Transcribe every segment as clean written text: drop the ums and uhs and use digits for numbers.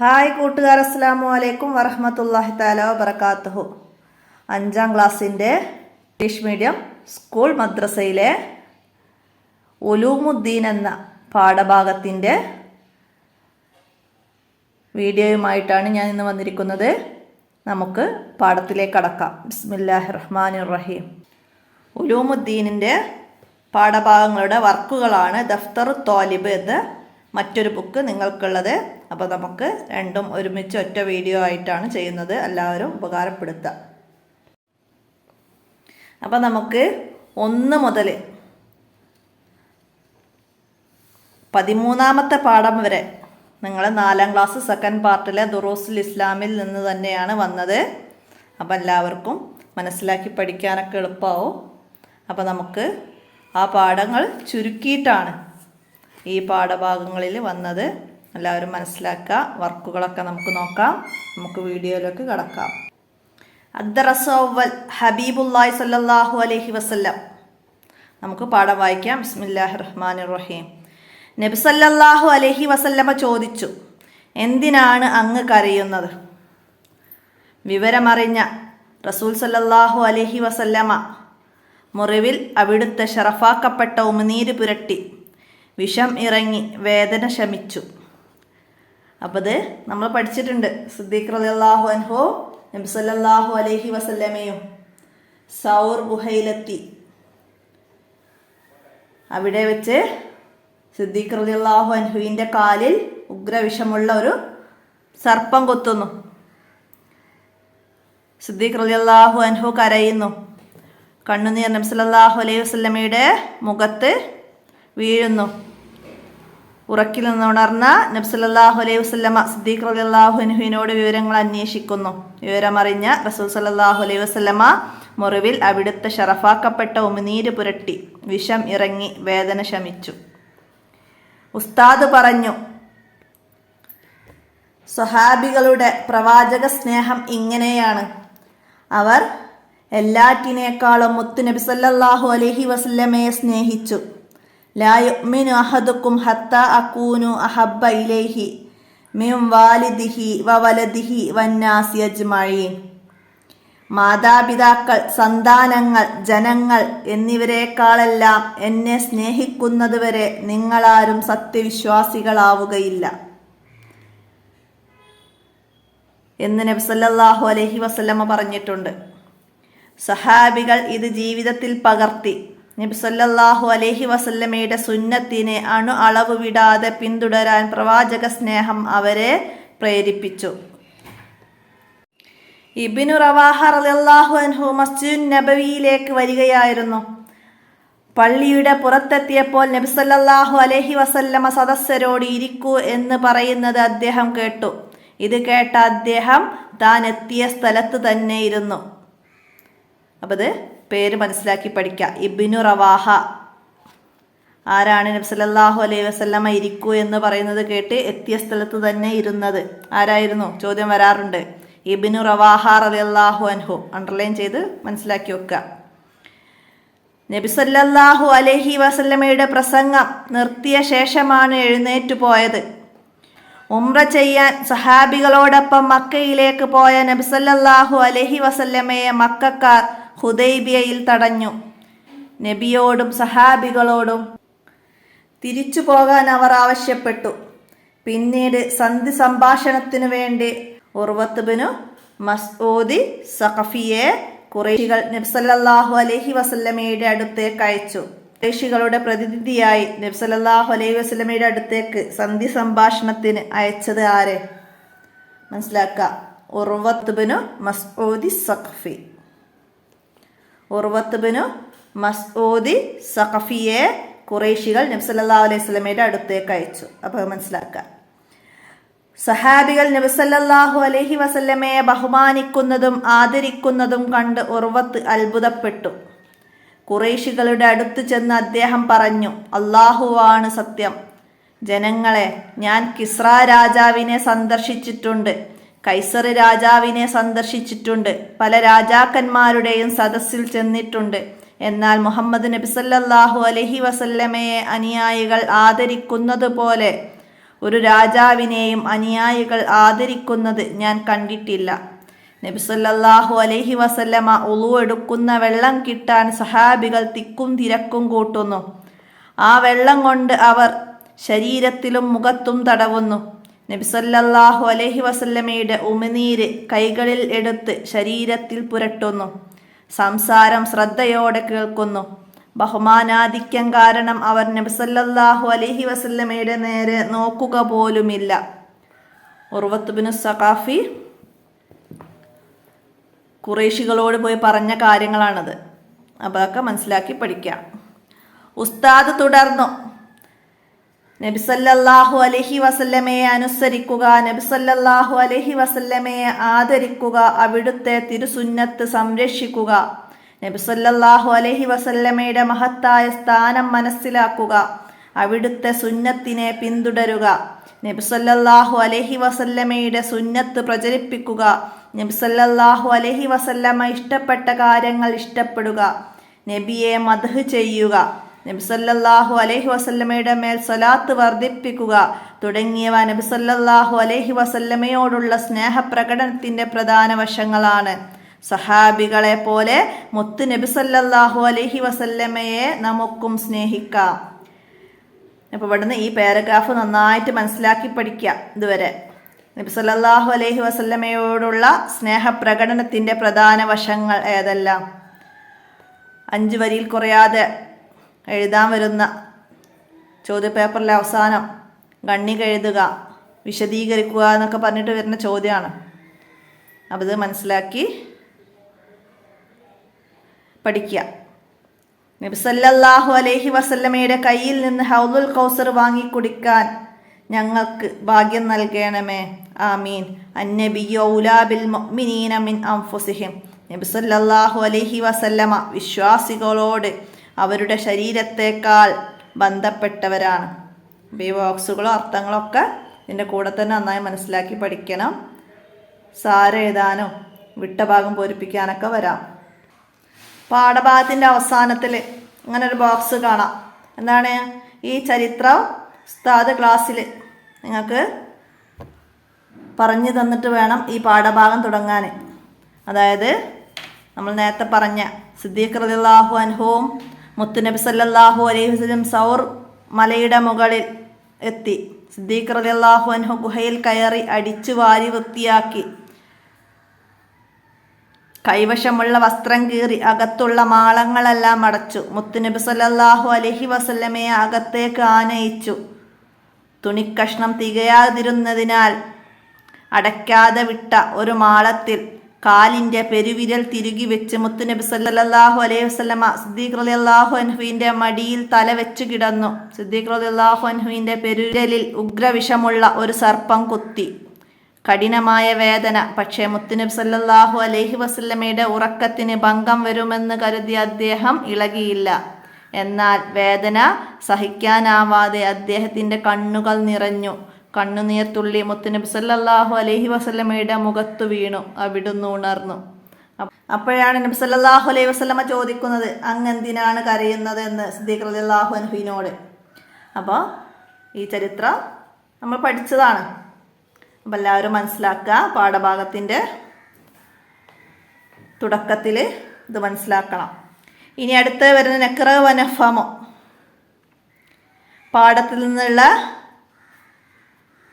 Hi കൂട്ടുകാർ, അസ്സലാമു അലൈക്കും വറഹ്മത്തുള്ളാഹി തആല വബറകാതുഹു. 5ാം ക്ലാസ്സിൻ്റെ ഇംഗ്ലീഷ് മീഡിയം സ്കൂൾ മദ്രസയിലെ ഉലൂമുദ്ദീൻ എന്ന പാഠഭാഗത്തിൻ്റെ വീഡിയോയുമായിട്ടാണ് ഞാൻ ഇന്ന് വന്നിരിക്കുന്നത്. നമുക്ക് പാഠത്തിലേക്ക് കടക്കാം. ബിസ്മില്ലാഹിർ റഹ്മാനിർ റഹീം. ഉലൂമുദ്ദീനിൻ്റെ പാഠഭാഗങ്ങളുടെ വർക്കുകളാണ് ദഫ്തറു ത്വാലിബ് എന്ന മറ്റൊരു ബുക്ക് നിങ്ങൾക്കുള്ളത്. അപ്പോൾ നമുക്ക് രണ്ടും ഒരുമിച്ച് ഒറ്റ വീഡിയോ ആയിട്ടാണ് ചെയ്യുന്നത്. എല്ലാവരും ഉപകാരപ്പെടുത്തുക. അപ്പോൾ നമുക്ക് 1 മുതൽ 13ാമത്തെ പാഠം വരെ നിങ്ങൾ 4ാം ക്ലാസ് സെക്കൻഡ് പാർട്ടിലെ ദുറൂസുൽ ഇസ്ലാമിൽ നിന്ന് തന്നെയാണ് വന്നത്. അപ്പോൾ എല്ലാവർക്കും മനസ്സിലാക്കി പഠിക്കാനൊക്കെ എളുപ്പമാവും. അപ്പോൾ നമുക്ക് ആ പാഠങ്ങൾ ചുരുക്കിയിട്ടാണ് ഈ പാഠഭാഗങ്ങളിൽ വന്നത്. എല്ലാവരും മനസ്സിലാക്കുക. വർക്കുകളൊക്കെ നമുക്ക് നോക്കാം. നമുക്ക് വീഡിയോയിലേക്ക് കടക്കാം. അദ്ദറസ് അവ്വൽ ഹബീബുല്ലാഹി സ്വല്ലല്ലാഹു അലൈഹി വസല്ലം. നമുക്ക് പാഠം വായിക്കാം. ബിസ്മില്ലാഹിർ റഹ്മാനിർ റഹീം. നബി സല്ലല്ലാഹു അലൈഹി വസല്ലമ ചോദിച്ചു, എന്തിനാണ് അങ്ങ് കരയുന്നത്? വിവരമറിഞ്ഞ റസൂൽ സല്ലല്ലാഹു അലൈഹി വസല്ലമ മുറിവിൽ അവിടുത്തെ ഷറഫാക്കപ്പെട്ട ഉമിനീര് പുരട്ടി വിഷം ഇറങ്ങി വേദന ശമിച്ചു. അപ്പോൾ ഇത് നമ്മൾ പഠിച്ചിട്ടുണ്ട്. സിദ്ദീഖ് റളിയല്ലാഹു അൻഹു നബി സല്ലല്ലാഹു അലൈഹി വസല്ലമയും സൗർ ഗുഹയിലെത്തി. അവിടെ വെച്ച് സിദ്ദീഖ് റളിയല്ലാഹു അൻഹുവിൻ്റെ കാലിൽ ഉഗ്രവിഷമുള്ള ഒരു സർപ്പം കൊത്തുന്നു. സിദ്ദീഖ് റളിയല്ലാഹു അൻഹു കരയുന്നു. കണ്ണുനീർ നബി സല്ലല്ലാഹു അലൈഹി വസല്ലമയുടെ മുഖത്ത് വീഴുന്നു. ഉറക്കിൽ നിന്നുണർന്ന നബി സല്ലല്ലാഹു അലൈഹി വസല്ലമ സിദ്ദീഖ് റളിയല്ലാഹു അൻഹുവിനോട് വിവരങ്ങൾ അന്വേഷിക്കുന്നു. വിവരമറിഞ്ഞ റസൂൽ സല്ലല്ലാഹു അലൈഹി വസല്ലമ മുറിവിൽ അവിടുത്തെ ഷറഫാക്കപ്പെട്ട ഉമിനീര് പുരട്ടി വിഷം ഇറങ്ങി വേദന ശമിച്ചു. ഉസ്താദ് പറഞ്ഞു, സ്വഹാബികളുടെ പ്രവാചക സ്നേഹം ഇങ്ങനെയാണ്. അവർ എല്ലാറ്റിനേക്കാളും മുത്തുനബി സല്ലല്ലാഹു അലൈഹി വസല്ലമയെ സ്നേഹിച്ചു. ലാ യുഅ്മിനു അഹദുക്കും ഹത്താ അകൂനു അഹബ്ബ ഇലൈഹി മിൻ വാലിദിഹി വവലദിഹി വന്നാസി അജ്മഈൻ. മാതാപിതാക്കൾ, സന്താനങ്ങൾ, ജനങ്ങൾ എന്നിവരെക്കാളെല്ലാം എന്നെ സ്നേഹിക്കുന്നതുവരെ നിങ്ങളാരും സത്യവിശ്വാസികളാവുകയില്ല എന്ന് നബി സല്ലല്ലാഹു അലൈഹി വസല്ലമ പറഞ്ഞിട്ടുണ്ട്. സഹാബികൾ ഇത് ജീവിതത്തിൽ പകർത്തി നബി സല്ലല്ലാഹു അലൈഹി വസല്ലമയുടെ സുന്നത്തിനെ അളവ് വിടാതെ പിന്തുടരാൻ പ്രവാചക സ്നേഹം അവരെ പ്രേരിപ്പിച്ചു. ഇബ്നു റവാഹ റളിയല്ലാഹു അൻഹു മസ്ജിദുൻ നബവിയിലേക്ക് വരികയായിരുന്നു. പള്ളിയുടെ പുറത്തെത്തിയപ്പോൾ നബി സല്ലല്ലാഹു അലൈഹി വസല്ലമ സദസ്യരോട് ഇരിക്കൂ എന്ന് പറയുന്നത് അദ്ദേഹം കേട്ടു. ഇത് കേട്ട അദ്ദേഹം താൻ എത്തിയ സ്ഥലത്ത് തന്നെ ഇരുന്നു. അപ്പോൾ ഇത് പേര് മനസ്സിലാക്കി പഠിക്കുക. ഇബ്നു റവാഹ ആരാണ്? നബി സല്ലല്ലാഹു അലൈഹി വസല്ലമ ഇരിക്കൂ എന്ന് പറയുന്നത് കേട്ട് എത്തിയ സ്ഥലത്ത് തന്നെ ഇരുന്നത് ആരായിരുന്നു? ചോദ്യം വരാറുണ്ട്. ഇബ്നു റവാഹ റളിയല്ലാഹു അൻഹു. അണ്ടർലൈൻ ചെയ്ത് മനസ്സിലാക്കി വെക്കുക. നബി സല്ലല്ലാഹു അലൈഹി വസല്ലമയുടെ പ്രസംഗം നിർത്തിയ ശേഷമാണ് എഴുന്നേറ്റു പോയത്. ഉംറ ചെയ്യാൻ സഹാബികളോടൊപ്പം മക്കയിലേക്ക് പോയ നബി സല്ലല്ലാഹു അലൈഹി വസല്ലമയെ മക്കക്കാർ ഹുദൈബിയയിൽ തടഞ്ഞു. നബിയോടും സഹാബികളോടും തിരിച്ചു പോകാൻ അവർ ആവശ്യപ്പെട്ടു. പിന്നീട് സന്ധി സംഭാഷണത്തിനു വേണ്ടി ഉർവത്ത് ബിനു മസ്ഊദ് സഖഫിയെ ഖുറൈശികൾ നബി സല്ലല്ലാഹു അലൈഹി വസല്ലമയുടെ അടുത്തേക്ക് അയച്ചു. ഖുറൈശികളുടെ പ്രതിനിധിയായി നബി സല്ലല്ലാഹു അലൈഹി വസല്ലമയുടെ അടുത്തേക്ക് സന്ധി സംഭാഷണത്തിന് അയച്ചത് ആരെ? മനസ്സിലാക്കുക. ഉർവത്ത് ബിനു മസ്ഊദ് സഖഫി. ഉർവത്ത് ബിനു മസ്ഊദ് സഖഫിയെ ഖുറൈശികൾ നബി സല്ലല്ലാഹു അലൈഹി വസല്ലമയുടെ അടുത്തേക്ക് അയച്ചു. അപ്പോൾ മനസ്സിലാക്കുക. സഹാബികൾ നബി സല്ലല്ലാഹു അലൈഹി വസല്ലമയെ ബഹുമാനിക്കുന്നതും ആദരിക്കുന്നതും കണ്ട് ഉർവത്ത് അത്ഭുതപ്പെട്ടു. ഖുറൈശികളുടെ അടുത്ത് ചെന്ന് അദ്ദേഹം പറഞ്ഞു, അല്ലാഹുവാണ് സത്യം. ജനങ്ങളെ, ഞാൻ കിസ്ര രാജാവിനെ സന്ദർശിച്ചിട്ടുണ്ട്, കൈസർ രാജാവിനെ സന്ദർശിച്ചിട്ടുണ്ട്, പല രാജാക്കന്മാരുടെയും സദസ്സിൽ ചെന്നിട്ടുണ്ട്. എന്നാൽ മുഹമ്മദ് നബി സല്ലല്ലാഹു അലൈഹി വസല്ലമയെ അനുയായികൾ ആദരിക്കുന്നത് പോലെ ഒരു രാജാവിനെയും അനുയായികൾ ആദരിക്കുന്നത് ഞാൻ കണ്ടിട്ടില്ല. നബി സല്ലല്ലാഹു അലൈഹി വസല്ലമ ഉളു എടുക്കുന്ന വെള്ളം കിട്ടാൻ സഹാബികൾ തിക്കും തിരക്കും കൂട്ടുന്നു. ആ വെള്ളം കൊണ്ട് അവർ ശരീരത്തിലും മുഖത്തും തടവുന്നു. നബി സല്ലല്ലാഹു അലൈഹി വസല്ലമയുടെ ഉമിനീര് കൈകളിൽ എടുത്ത് ശരീരത്തിൽ പുരട്ടുന്നു. സംസാരം ശ്രദ്ധയോടെ കേൾക്കുന്നു. ബഹുമാനാധിക്യം കാരണം അവർ നബി സല്ലല്ലാഹു അലൈഹി വസല്ലമയുടെ നേരെ നോക്കുക പോലുമില്ല. ഉർവത്ത് ബിനു സഖാഫി ഖുറൈശികളോട് പോയി പറഞ്ഞ കാര്യങ്ങളാണത്. അപ്പോൾ അതൊക്കെ മനസ്സിലാക്കി പഠിക്കാം. ഉസ്താദ് തുടർന്നു, നബി സല്ലല്ലാഹു അലൈഹി വസല്ലമയെ അനുസരിക്കുക, നബി സല്ലല്ലാഹു അലൈഹി വസല്ലമയെ ആദരിക്കുക, അവിടുത്തെ തിരുസുന്നത്ത് സംരക്ഷിക്കുക, നബി സല്ലല്ലാഹു അലൈഹി വസല്ലമയുടെ മഹത്തായ സ്ഥാനം മനസ്സിലാക്കുക, അവിടുത്തെ സുന്നത്തിനെ പിന്തുടരുക, നബി സല്ലല്ലാഹു അലൈഹി വസല്ലമയുടെ സുന്നത്ത് പ്രചരിപ്പിക്കുക, നബി സല്ലല്ലാഹു അലൈഹി വസല്ലമ ഇഷ്ടപ്പെട്ട കാര്യങ്ങൾ ഇഷ്ടപ്പെടുക, നബിയെ മദ്ഹ് ചെയ്യുക, നബി സല്ലല്ലാഹു അലൈഹി വസല്ലമയുടെ മേൽ സ്വലാത്ത് വർദ്ധിപ്പിക്കുക തുടങ്ങിയവ നബി സല്ലല്ലാഹു അലൈഹി വസല്ലമയോടുള്ള സ്നേഹപ്രകടനത്തിൻ്റെ പ്രധാന വശങ്ങളാണ്. സഹാബികളെ പോലെ മുത്ത് നബി സല്ലല്ലാഹു അലൈഹി വസല്ലമയെ നമുക്കും സ്നേഹിക്കാം. അപ്പോൾ ഇവിടുന്ന് ഈ പാരഗ്രാഫ് നന്നായിട്ട് മനസ്സിലാക്കി പഠിക്കുക. ഇതുവരെ നബി സല്ലല്ലാഹു അലൈഹി വസല്ലമയോടുള്ള സ്നേഹപ്രകടനത്തിൻ്റെ പ്രധാന വശങ്ങൾ ഏതെല്ലാം? 5 വരിയിൽ കുറയാതെ എഴുതാൻ വരുന്ന ചോദ്യപേപ്പറിലെ അവസാനം ഗണ്ണിക എഴുതുക, വിശദീകരിക്കുക എന്നൊക്കെ പറഞ്ഞിട്ട് വരുന്ന ചോദ്യമാണ്. അപ്പോൾ ഇത് മനസ്സിലാക്കി പഠിക്കുക. നബി സല്ലല്ലാഹു അലൈഹി വസല്ലമയുടെ കയ്യിൽ നിന്ന് ഹൗദുൽ കൗസർ വാങ്ങി കുടിക്കാൻ ഞങ്ങൾക്ക് ഭാഗ്യം നൽകണമേ, ആമീൻ. അന്നബിയ്യു ഔലാ ബിൽ മുഅ്മിനീന മിൻ അൻഫുസിഹിം. നബി സല്ലല്ലാഹു അലൈഹി വസല്ലമ വിശ്വാസികളോട് അവരുടെ ശരീരത്തേക്കാൾ ബന്ധപ്പെട്ടവരാണ്. ഈ ബോക്സുകളോ അർത്ഥങ്ങളൊക്കെ ഇതിൻ്റെ കൂടെ തന്നെ നന്നായി മനസ്സിലാക്കി പഠിക്കണം. സാരം എഴുതാനോ വിട്ട ഭാഗം പൂരിപ്പിക്കാനൊക്കെ വരാം. പാഠഭാഗത്തിൻ്റെ അവസാനത്തിൽ ഇങ്ങനെ ഒരു ബോക്സ് കാണാം. എന്താണ്? ഈ ചരിത്രം ഉസ്താദ് ക്ലാസ്സിൽ നിങ്ങൾക്ക് പറഞ്ഞു തന്നിട്ട് വേണം ഈ പാഠഭാഗം തുടങ്ങാൻ. അതായത് നമ്മൾ നേരത്തെ പറഞ്ഞ സിദ്ദീഖ് റളിയല്ലാഹു അൻഹുവും മുത്തുനബി സല്ലല്ലാഹു അലൈഹി വസല്ലം സൗർ മലയുടെ മുകളിൽ എത്തി. സിദ്ദീഖ് റളിയല്ലാഹു അൻഹു ഗുഹയിൽ കയറി അടിച്ചു വാരി വൃത്തിയാക്കി കൈവശമുള്ള വസ്ത്രം കീറി അകത്തുള്ള മാളങ്ങളെല്ലാം അടച്ചു. മുത്തുനബി സല്ലല്ലാഹു അലൈഹി വസല്ലമയെ അകത്തേക്ക് ആനയിച്ചു. തുണിക്കഷ്ണം തികയാതിരുന്നതിനാൽ അടയ്ക്കാതെ വിട്ട ഒരു മാളത്തിൽ കാലിൻ്റെ പെരുവിരൽ തിരുകി വെച്ച് മുത്തുനബി സല്ലല്ലാഹു അലൈഹി വസല്ലമ സിദ്ദീഖ് റളിയല്ലാഹു അൻഹുവിൻ്റെ മടിയിൽ തല വെച്ച് കിടന്നു. സിദ്ദീഖ് റളിയല്ലാഹു അൻഹുവിൻ്റെ പെരുവിരലിൽ ഉഗ്രവിഷമുള്ള ഒരു സർപ്പം കുത്തി. കഠിനമായ വേദന. പക്ഷേ മുത്തുനബി സല്ലല്ലാഹു അലൈഹി വസല്ലമയുടെ ഉറക്കത്തിന് ഭംഗം വരുമെന്ന് കരുതിയ അദ്ദേഹം ഇളകിയില്ല. എന്നാൽ വേദന സഹിക്കാനാവാതെ അദ്ദേഹത്തിൻ്റെ കണ്ണുകൾ നിറഞ്ഞു. കണ്ണുനീർത്തുള്ളി മുത്തുനബി സല്ലല്ലാഹു അലൈഹി വസല്ലമയുടെ മുഖത്തു വീണു. അവിടുന്ന് ഉണർന്നു. അപ്പോഴാണ് നബി സല്ലല്ലാഹു അലൈഹി വസല്ലമ ചോദിക്കുന്നത്, അങ്ങെന്തിനാണ് കരയുന്നത് എന്ന് സിദ്ദീഖ് റളിയല്ലാഹു അൻഹുവിനോട്. അപ്പോൾ ഈ ചരിത്രം നമ്മൾ പഠിച്ചതാണ്. അപ്പം എല്ലാവരും മനസ്സിലാക്കുക. പാഠഭാഗത്തിൻ്റെ തുടക്കത്തിൽ ഇത് മനസ്സിലാക്കണം. ഇനി അടുത്ത് വരുന്ന നക്റ വനഫമോ പാഠത്തിൽ നിന്നുള്ള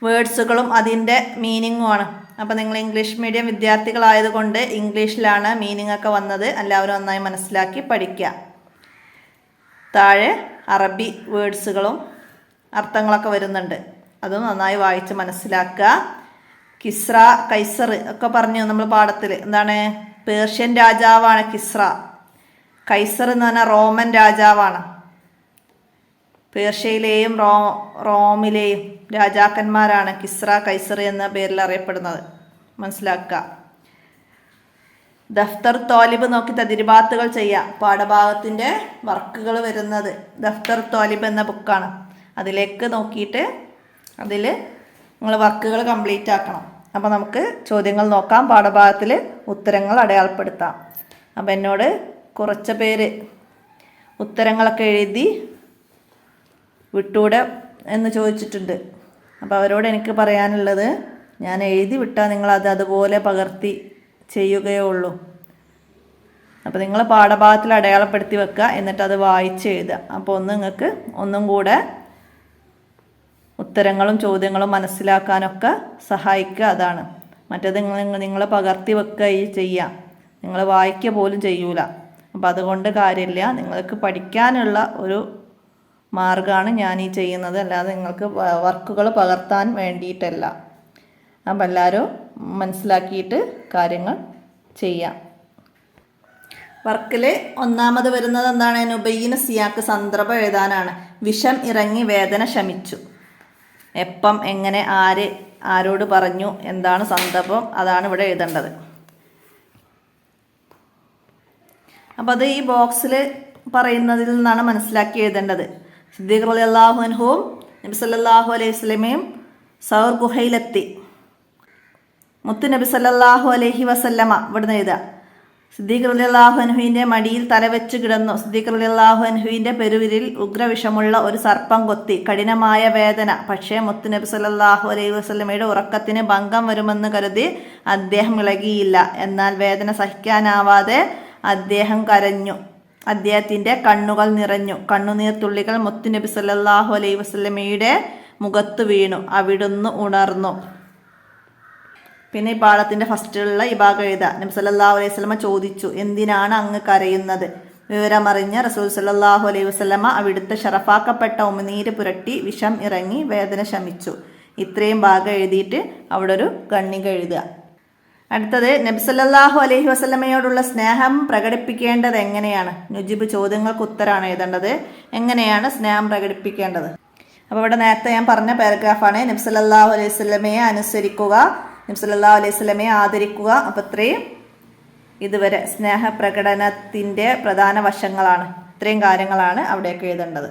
വേർഡ്സുകളും അതിൻ്റെ മീനിങ്ങുമാണ്. അപ്പോൾ നിങ്ങൾ ഇംഗ്ലീഷ് മീഡിയം വിദ്യാർത്ഥികളായതുകൊണ്ട് ഇംഗ്ലീഷിലാണ് മീനിങ് ഒക്കെ വന്നത്. എല്ലാവരും നന്നായി മനസ്സിലാക്കി പഠിക്കുക. താഴെ അറബി വേർഡ്സുകളും അർത്ഥങ്ങളൊക്കെ വരുന്നുണ്ട്. അതും നന്നായി വായിച്ച് മനസ്സിലാക്കുക. കിസ്ര, കൈസർ ഒക്കെ പറഞ്ഞു നമ്മൾ പാഠത്തിൽ. എന്താണ്? പേർഷ്യൻ രാജാവാണ് കിസ്ര. കൈസർ എന്ന് പറഞ്ഞാൽ റോമൻ രാജാവാണ്. പേർഷ്യയിലെയും റോമിലെയും രാജാക്കന്മാരാണ് കിസ്ര, കൈസർ എന്ന പേരിൽ അറിയപ്പെടുന്നത്. മനസ്സിലാക്കുക. ദഫ്തർ തോലിബ് നോക്കി തദ്രിബാത്തുകൾ ചെയ്യാം. പാഠഭാഗത്തിൻ്റെ വർക്കുകൾ വരുന്നത് ദഫ്തർ തോലിബ് എന്ന ബുക്കാണ്. അതിലേക്ക് നോക്കിയിട്ട് അതിൽ നിങ്ങൾ വർക്കുകൾ കംപ്ലീറ്റ് ആക്കണം. അപ്പോൾ നമുക്ക് ചോദ്യങ്ങൾ നോക്കാം. പാഠഭാഗത്തിൽ ഉത്തരങ്ങൾ അടയാളപ്പെടുത്താം. അപ്പോൾ എന്നോട് കുറച്ച് പേര് ഉത്തരങ്ങളൊക്കെ എഴുതി വിട്ടൂടെ എന്ന് ചോദിച്ചിട്ടുണ്ട്. അപ്പോൾ അവരോട് എനിക്ക് പറയാനുള്ളത്, ഞാൻ എഴുതി വിട്ടാൽ നിങ്ങളത് അതുപോലെ പകർത്തി ചെയ്യുകയേ ഉള്ളൂ. അപ്പോൾ നിങ്ങൾ പാഠഭാഗത്തിൽ അടയാളപ്പെടുത്തി വെക്കുക, എന്നിട്ട് അത് വായിച്ച് എഴുതുക. അപ്പോൾ നിങ്ങൾക്ക് ഒന്നും കൂടെ ഉത്തരങ്ങളും ചോദ്യങ്ങളും മനസ്സിലാക്കാനൊക്കെ സഹായിക്കുക. അതാണ്. മറ്റേത് നിങ്ങൾ പകർത്തി വെക്കുക ചെയ്യുക, നിങ്ങൾ വായിക്കുക പോലും ചെയ്യൂല. അപ്പോൾ അതുകൊണ്ട് കാര്യമില്ല. നിങ്ങൾക്ക് പഠിക്കാനുള്ള ഒരു മാർഗ്ഗമാണ് ഞാൻ ഈ ചെയ്യുന്നത്, അല്ലാതെ നിങ്ങൾക്ക് വർക്കുകൾ പകർത്താൻ വേണ്ടിയിട്ടല്ല. അപ്പം എല്ലാവരും മനസ്സിലാക്കിയിട്ട് കാര്യങ്ങൾ ചെയ്യാം. വർക്കിൽ ഒന്നാമത് വരുന്നത് എന്താണ്? നുബയ്യിന സിയാക്ക്, സന്ദർഭം എഴുതാനാണ്. വിഷം ഇറങ്ങി വേദന ശമിച്ചു. എപ്പം, എങ്ങനെ, ആര്, ആരോട് പറഞ്ഞു, എന്താണ് സന്ദർഭം, അതാണ് ഇവിടെ എഴുതേണ്ടത്. അപ്പം അത് ഈ ബോക്സിൽ പറയുന്നതിൽ നിന്നാണ് മനസ്സിലാക്കി എഴുതേണ്ടത്. സിദ്ദീഖ് റളിയല്ലാഹു അൻഹുവും നബി സല്ലല്ലാഹു അലൈഹി വസല്ലമയും സൗർ ഗുഹയിലെത്തി. മുത്തു നബി സല്ലല്ലാഹു അലൈഹി വസല്ലമ ഇവിടുന്ന് എഴുതുക. സിദ്ദീഖ് റളിയല്ലാഹു അൻഹുവിൻ്റെ മടിയിൽ തലവെച്ച് കിടന്നു. സിദ്ദീഖ് റളിയല്ലാഹു അൻഹുവിൻ്റെ പെരുവിരിൽ ഉഗ്രവിഷമുള്ള ഒരു സർപ്പം കൊത്തി. കഠിനമായ വേദന. പക്ഷേ മുത്തു നബി സല്ലല്ലാഹു അലൈഹി വസല്ലമയുടെ ഉറക്കത്തിന് ഭംഗം വരുമെന്ന് കരുതി അദ്ദേഹം ഇളകിയില്ല. എന്നാൽ വേദന സഹിക്കാനാവാതെ അദ്ദേഹം കരഞ്ഞു. അദ്ദേഹത്തിൻ്റെ കണ്ണുകൾ നിറഞ്ഞു. കണ്ണുനീർ തുള്ളികൾ മുത്തു നബി സല്ലല്ലാഹു അലൈഹി വസല്ലമയുടെ മുഖത്ത് വീണു. അവിടുന്ന് ഉണർന്നു. പിന്നെ ഈ പാഠത്തിൻ്റെ ഫസ്റ്റിലുള്ള ഈ ഭാഗം എഴുതുക. നബി സല്ലല്ലാഹു അലൈഹി വസല്ലമ ചോദിച്ചു, എന്തിനാണ് അങ്ങ് കരയുന്നത്? വിവരമറിഞ്ഞ റസൂൽ സല്ലല്ലാഹു അലൈഹി വസല്ലമ അവിടുത്തെ ഷറഫാക്കപ്പെട്ട ഉമിനീര് പുരട്ടി വിഷം ഇറങ്ങി വേദന ശമിച്ചു. ഇത്രയും ഭാഗം എഴുതിയിട്ട് അവിടെ ഒരു കണ്ണിക എഴുതുക. അടുത്തത്, നബി സല്ലല്ലാഹു അലൈഹി വസല്ലമയോടുള്ള സ്നേഹം പ്രകടിപ്പിക്കേണ്ടത് എങ്ങനെയാണ്? നുജിബ് ചോദ്യങ്ങൾക്ക് ഉത്തരമാണ് എഴുതേണ്ടത്. എങ്ങനെയാണ് സ്നേഹം പ്രകടിപ്പിക്കേണ്ടത്? അപ്പോൾ ഇവിടെ നേരത്തെ ഞാൻ പറഞ്ഞ പാരഗ്രാഫാണ്. നബി സല്ലല്ലാഹു അലൈഹി വസല്ലമയെ അനുസരിക്കുക, നബി സല്ലല്ലാഹു അലൈഹി വസല്ലമയെ ആദരിക്കുക. അപ്പോൾ ഇത്രയും ഇതുവരെ സ്നേഹപ്രകടനത്തിൻ്റെ പ്രധാന വശങ്ങളാണ്. ഇത്രയും കാര്യങ്ങളാണ് അവിടെയൊക്കെ എഴുതേണ്ടത്.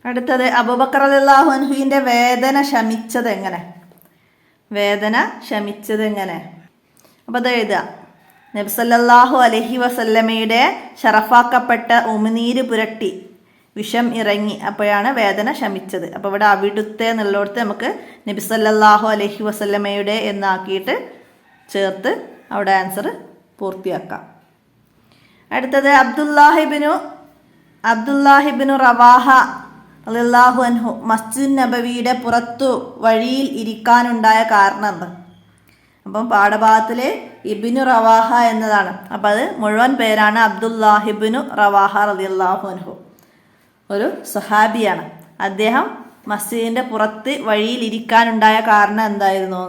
അടുത്തത്, അബൂബക്കർ റളിയല്ലാഹു അൻഹുവിൻ്റെ വേദന ശമിച്ചത് എങ്ങനെ? വേദന ശമിച്ചത് എങ്ങനെ? അപ്പോൾ അത് എഴുതുക. നബി സല്ലല്ലാഹു അലൈഹി വസല്ലമയുടെ ഷറഫാക്കപ്പെട്ട ഉമിനീര് പുരട്ടി വിഷം ഇറങ്ങി, അപ്പോഴാണ് വേദന ശമിച്ചത്. അപ്പോൾ ഇവിടെ അവിടുത്തെ എന്നുള്ളിടത്ത് നമുക്ക് നബി സല്ലല്ലാഹു അലൈഹി വസല്ലമയുടെ എന്നാക്കിയിട്ട് ചേർത്ത് അവിടെ ആൻസർ പൂർത്തിയാക്കാം. അടുത്തത്, അബ്ദുല്ലാഹിബ്നു റവാഹ റളിയല്ലാഹു അൻഹു മസ്ജിദ് നബവിയുടെ പുറത്തു വഴിയിൽ ഇരിക്കാനുണ്ടായ കാരണം എന്താ? അപ്പം പാഠഭാഗത്തിൽ ഇബ്നു റവാഹ എന്നതാണ്. അപ്പം അത് മുഴുവൻ പേരാണ് അബ്ദുല്ലാഹിബ്നു റവാഹ റളിയല്ലാഹു അൻഹു. ഒരു സഹാബിയാണ്. അദ്ദേഹം മസ്ജിദിൻ്റെ പുറത്ത് വഴിയിൽ ഇരിക്കാനുണ്ടായ കാരണം എന്തായിരുന്നു?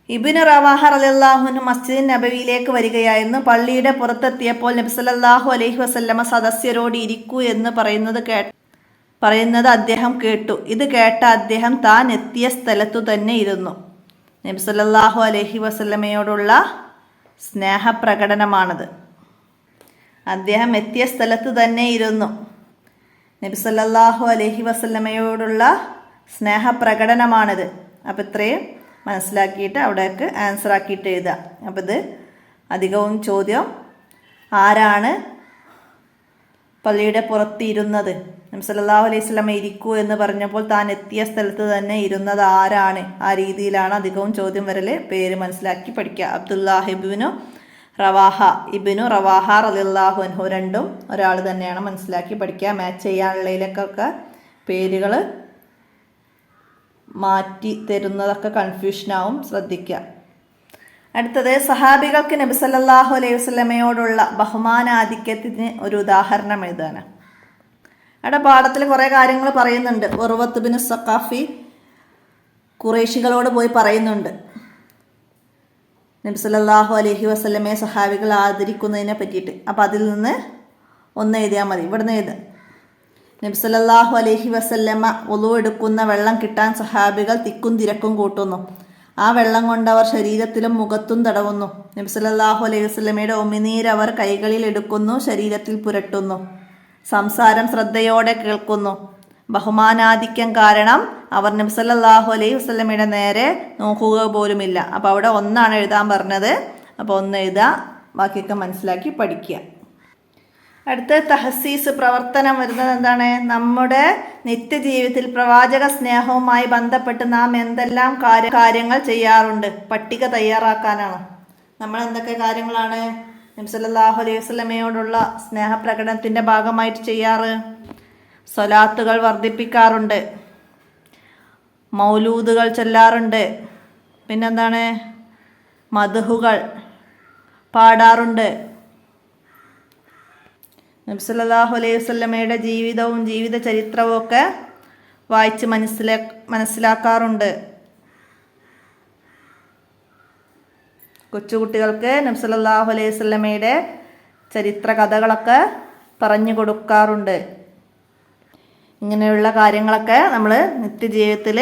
ഇബ്നു റവാഹ റളിയല്ലാഹു അൻഹു മസ്ജിദ് നബവിയിലേക്ക് വരികയായിരുന്നു. പള്ളിയുടെ പുറത്തെത്തിയപ്പോൾ നബി സല്ലല്ലാഹു അലൈഹി വസല്ലമ സദസ്യരോട് ഇരിക്കൂ എന്ന് പറയുന്നത് അദ്ദേഹം കേട്ടു. ഇത് കേട്ട അദ്ദേഹം താൻ എത്തിയ സ്ഥലത്തു തന്നെ ഇരുന്നു. നബി സല്ലല്ലാഹു അലൈഹി വസല്ലമയോടുള്ള സ്നേഹപ്രകടനമാണത്. അദ്ദേഹം എത്തിയ സ്ഥലത്ത് തന്നെ ഇരുന്നു. നബി സല്ലല്ലാഹു അലൈഹി വസല്ലമയോടുള്ള സ്നേഹപ്രകടനമാണിത്. അപ്പോൾ ഇത്രയും മനസ്സിലാക്കിയിട്ട് അവിടേക്ക് ആൻസർ ആക്കിയിട്ട് എഴുതുക. അപ്പോൾ ഇത് അധികവും ചോദ്യം, ആരാണ് പള്ളിയുടെ പുറത്ത് ഇരുന്നത്? നബി സല്ലല്ലാഹു അലൈഹി വസല്ലമ ഇരിക്കൂ എന്ന് പറഞ്ഞപ്പോൾ താൻ എത്തിയ സ്ഥലത്ത് തന്നെ ഇരുന്നത് ആരാണ്? ആ രീതിയിലാണ് അധികവും ചോദ്യം വരൽ. പേര് മനസ്സിലാക്കി പഠിക്കുക. അബ്ദുല്ലാഹിബ്നു റവാഹ റളിയല്ലാഹു അൻഹു, രണ്ടും ഒരാൾ തന്നെയാണ്. മനസ്സിലാക്കി പഠിക്കുക. മാച്ച് ചെയ്യാനുള്ളതിലൊക്കെ പേരുകൾ മാറ്റി തരുന്നതൊക്കെ കൺഫ്യൂഷനാവും, ശ്രദ്ധിക്കുക. അടുത്തത്, സഹാബികൾക്ക് നബി സല്ലല്ലാഹു അലൈഹി വസല്ലമയോടുള്ള ബഹുമാനാധിക്യത്തിന് ഒരു ഉദാഹരണം എഴുതാനാണ്. അവിടെ പാഠത്തിൽ കുറേ കാര്യങ്ങൾ പറയുന്നുണ്ട്. ഉർവത്ത് ബിൻ സഖാഫി ഖുറൈശികളോട് പോയി പറയുന്നുണ്ട് നബി സല്ലല്ലാഹു അലൈഹി വസല്ലമയെ സഹാബികൾ ആദരിക്കുന്നതിനെ പറ്റിയിട്ട്. അപ്പം അതിൽ നിന്ന് ഒന്ന് എഴുതിയാൽ മതി. ഇവിടുന്ന് എഴുതുക. നബി സല്ലല്ലാഹു അലൈഹി വസല്ലമ വുളു എടുക്കുന്ന വെള്ളം കിട്ടാൻ സഹാബികൾ തിക്കും തിരക്കും കൂട്ടുന്നു. ആ വെള്ളം കൊണ്ട് അവർ ശരീരത്തിലും മുഖത്തും തടവുന്നു. നബി സല്ലല്ലാഹു അലൈഹി വസല്ലമയുടെ ഉമിനീര് അവർ കൈകളിൽ എടുക്കുന്നു, ശരീരത്തിൽ പുരട്ടുന്നു. സംസാരം ശ്രദ്ധയോടെ കേൾക്കുന്നു. ബഹുമാനാധിക്യം കാരണം അവർ നബി സല്ലല്ലാഹു അലൈഹി വസല്ലമയുടെ നേരെ നോക്കുക പോലുമില്ല. അപ്പോൾ അവിടെ ഒന്നാണ് എഴുതാൻ പറഞ്ഞത്. അപ്പോൾ ഒന്ന് എഴുതുക, ബാക്കിയൊക്കെ മനസ്സിലാക്കി പഠിക്കുക. അടുത്ത തഹസീസ് പ്രവർത്തനം വരുന്നത് എന്താണ്? നമ്മുടെ നിത്യജീവിതത്തിൽ പ്രവാചക സ്നേഹവുമായി ബന്ധപ്പെട്ട് നാം എന്തെല്ലാം കാര്യങ്ങൾ ചെയ്യാറുണ്ട്? പട്ടിക തയ്യാറാക്കാനാണ്. നമ്മൾ എന്തൊക്കെ കാര്യങ്ങളാണ് നബി സല്ലല്ലാഹു അലൈഹി വസല്ലമയോടുള്ള സ്നേഹപ്രകടനത്തിൻ്റെ ഭാഗമായിട്ട് ചെയ്യാറ്? സ്വലാത്തുകൾ വർദ്ധിപ്പിക്കാറുണ്ട്, മൗലൂദുകൾ ചൊല്ലാറുണ്ട്, പിന്നെന്താണ്, മദ്ഹുകൾ പാടാറുണ്ട്. നബി സല്ലല്ലാഹു അലൈഹി വസല്ലമയുടെ ജീവിതവും ജീവിത ചരിത്രവും ഒക്കെ വായിച്ച് മനസ്സിലാക്കാറുണ്ട്. കൊച്ചുകുട്ടികൾക്ക് നബി സല്ലല്ലാഹു അലൈഹി വസല്ലമയുടെ ചരിത്ര കഥകളൊക്കെ പറഞ്ഞു കൊടുക്കാറുണ്ട്. ഇങ്ങനെയുള്ള കാര്യങ്ങളൊക്കെ നമ്മൾ നിത്യജീവിതത്തിൽ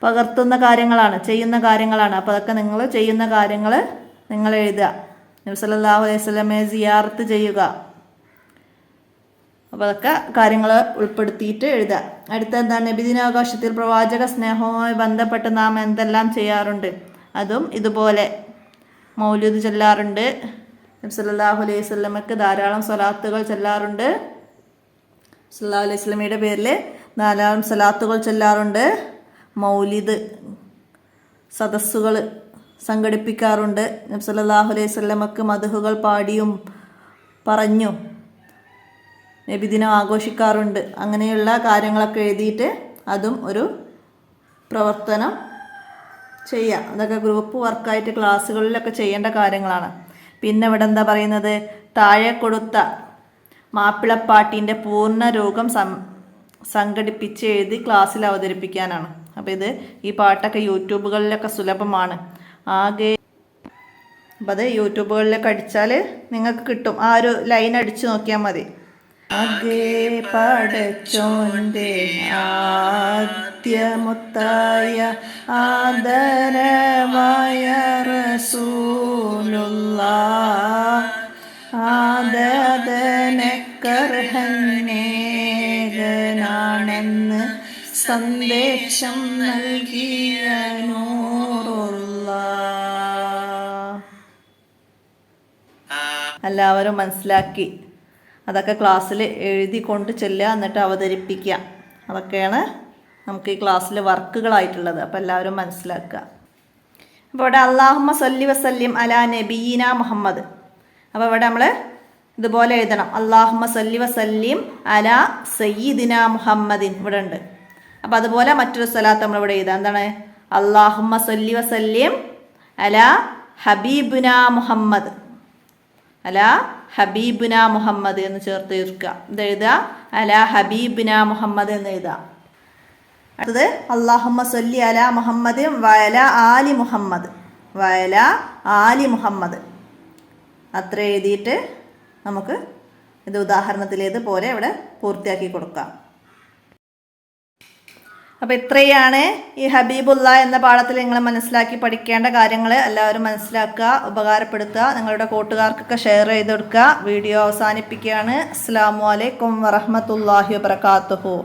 പകർത്തുന്ന കാര്യങ്ങളാണ്, ചെയ്യുന്ന കാര്യങ്ങളാണ്. അപ്പോൾ അതൊക്കെ നിങ്ങൾ ചെയ്യുന്ന കാര്യങ്ങൾ നിങ്ങൾ എഴുതുക. നബി സല്ലല്ലാഹു അലൈഹി വസല്ലമയെ സിയാറത്ത് ചെയ്യുക. അപ്പോൾ അതൊക്കെ കാര്യങ്ങൾ ഉൾപ്പെടുത്തിയിട്ട് എഴുതുക. അടുത്ത എന്താണ്? നബിദിനാഘോഷത്തിൽ പ്രവാചക സ്നേഹവുമായി ബന്ധപ്പെട്ട് നാം എന്തെല്ലാം ചെയ്യാറുണ്ട്? അതും ഇതുപോലെ മൗലൂദ് ചൊല്ലാറുണ്ട്, നബി സല്ലല്ലാഹു അലൈഹി വസല്ലമയ്ക്ക് ധാരാളം സ്വലാത്തുകൾ ചൊല്ലാറുണ്ട്, സല്ലല്ലാഹു അലൈഹി വസല്ലമയുടെ പേരിൽ ധാരാളം സ്വലാത്തുകൾ ചൊല്ലാറുണ്ട്, മൗലിദ് സദസ്സുകൾ സംഘടിപ്പിക്കാറുണ്ട്, നബി സല്ലല്ലാഹു അലൈഹി വസല്ലമയ്ക്ക് മദ്ഹുകൾ പാടിയും പറഞ്ഞും നബിദിനം ആഘോഷിക്കാറുണ്ട്. അങ്ങനെയുള്ള കാര്യങ്ങളൊക്കെ എഴുതിയിട്ട് അതും ഒരു പ്രവർത്തനം ചെയ്യാം. അതൊക്കെ ഗ്രൂപ്പ് വർക്കായിട്ട് ക്ലാസ്സുകളിലൊക്കെ ചെയ്യേണ്ട കാര്യങ്ങളാണ്. പിന്നെ ഇവിടെ എന്താ പറയുന്നത്? താഴെ കൊടുത്ത മാപ്പിളപ്പാട്ടിൻ്റെ പൂർണ്ണ രൂപം സംഘടിപ്പിച്ച് എഴുതി ക്ലാസ്സിൽ അവതരിപ്പിക്കാനാണ്. അപ്പോൾ ഈ പാട്ടൊക്കെ യൂട്യൂബുകളിലൊക്കെ സുലഭമാണ്. ആകെ അപ്പോൾ അത് യൂട്യൂബുകളിലൊക്കെ അടിച്ചാൽ നിങ്ങൾക്ക് കിട്ടും. ആ ഒരു ലൈൻ അടിച്ചു നോക്കിയാൽ മതി. ആകെ പടച്ചോൻ്റെ ആദ്യമുത്തായ ആദരവായ റസൂലുള്ളാഹ് ആദരനക്കർഹന്നേകനാണെന്ന് സന്ദേശം നൽകിയ നൂറുള്ളാഹ്. എല്ലാവരും മനസ്സിലാക്കി അതൊക്കെ ക്ലാസ്സിൽ എഴുതി കൊണ്ട് ചെല്ലുക, എന്നിട്ട് അവതരിപ്പിക്കുക. അതൊക്കെയാണ് നമുക്ക് ഈ ക്ലാസ്സിൽ വർക്കുകളായിട്ടുള്ളത്. അപ്പോൾ എല്ലാവരും മനസ്സിലാക്കുക. അപ്പോൾ ഇവിടെ അല്ലാഹുമ്മ സല്ലി വസല്ലിം അലാ നബിയിന മുഹമ്മദ്. അപ്പോൾ ഇവിടെ നമ്മൾ ഇതുപോലെ എഴുതണം. അല്ലാഹുമ്മ സല്ലി വസല്ലിം അലാ സയ്യിദിന മുഹമ്മദിൻ ഇവിടെ ഉണ്ട്. അപ്പോൾ അതുപോലെ മറ്റൊരു സ്വലാത്ത് നമ്മളിവിടെ എഴുതാം. എന്താണ്? അല്ലാഹുമ്മ സല്ലി വസല്ലിം അലാ ഹബീബുന മുഹമ്മദ്, അലാ ഹബീബുന മുഹമ്മദ് എന്ന് ചേർത്ത് എഴുതുക. ഇത് എഴുതുക, അലാ ഹബീബുന മുഹമ്മദ് എന്ന് എഴുതുക. അടുത്തത് അല്ലാഹുമ്മ സല്ലി അലാ മുഹമ്മദ് വഅല ആലി മുഹമ്മദ്, വഅല ആലി മുഹമ്മദ് അത്ര എഴുതിയിട്ട് നമുക്ക് ഇത് ഉദാഹരണത്തിലേതുപോലെ ഇവിടെ പൂർത്തിയാക്കി കൊടുക്കാം. അപ്പോൾ ഇത്രയാണ് ഈ ഹബീബുള്ള എന്ന പാഠത്തിൽ നിങ്ങൾ മനസ്സിലാക്കി പഠിക്കേണ്ട കാര്യങ്ങൾ. എല്ലാവരും മനസ്സിലാക്കുക, ഉപകാരപ്പെടുത്തുക, നിങ്ങളുടെ കൂട്ടുകാർക്കൊക്കെ ഷെയർ ചെയ്ത് കൊടുക്കുക. വീഡിയോ അവസാനിപ്പിക്കുകയാണ്. അസ്സലാമു അലൈക്കും വറഹ്മത്തുള്ളാഹി വബറകാതുഹു.